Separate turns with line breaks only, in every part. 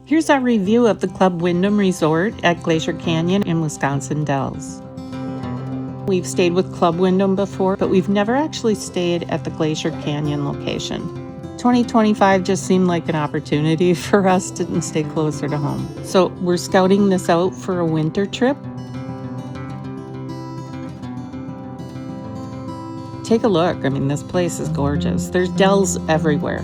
Here's our review of the Club Wyndham Resort at Glacier Canyon in Wisconsin Dells. We've stayed with Club Wyndham before, but we've never actually stayed at the Glacier Canyon location. 2025 just seemed like an opportunity for us to stay closer to home. So we're scouting this out for a winter trip. Take a look. I mean, this place is gorgeous. There's dells everywhere.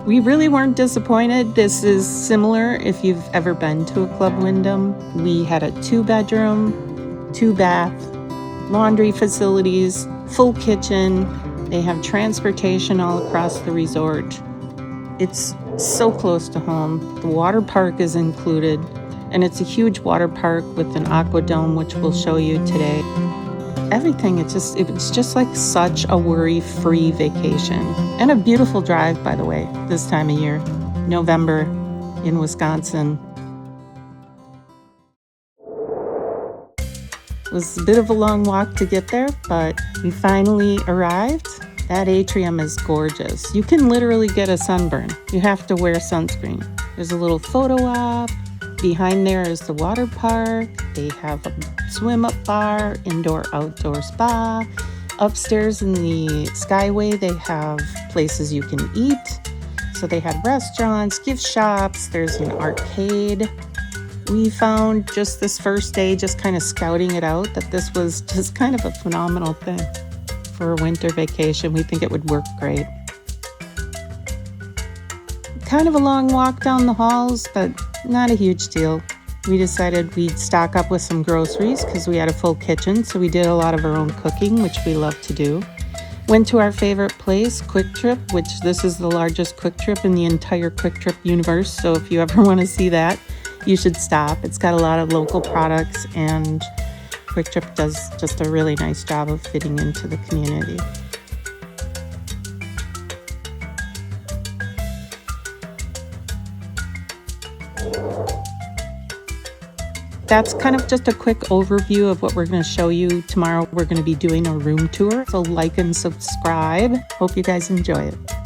We really weren't disappointed. This is similar if you've ever been to a Club Wyndham. We had a 2-bedroom, 2-bath, laundry facilities, full kitchen. They have transportation all across the resort. It's so close to home. The water park is included, and it's a huge water park with an aqua dome, which we'll show you today. Everything, it's just like such a worry-free vacation. And a beautiful drive, by the way, this time of year, November in Wisconsin. It was a bit of a long walk to get there, but we finally arrived. That atrium is gorgeous. You can literally get a sunburn. You have to wear sunscreen. There's a little photo op. Behind there is the water park. They have a swim-up bar, indoor-outdoor spa. Upstairs in the Skyway, they have places you can eat. So they have restaurants, gift shops. There's an arcade. We found just this first day, just kind of scouting it out, that this was just kind of a phenomenal thing for a winter vacation. We think it would work great. Kind of a long walk down the halls, but not a huge deal. We decided we'd stock up with some groceries because we had a full kitchen, so we did a lot of our own cooking, which we love to do. Went to our favorite place, Quick Trip, which this is the largest Quick Trip in the entire Quick Trip universe, so if you ever want to see that, you should stop. It's got a lot of local products, and Quick Trip does just a really nice job of fitting into the community. That's kind of just a quick overview of what we're going to show you tomorrow. We're going to be doing a room tour, so like and subscribe. Hope you guys enjoy it.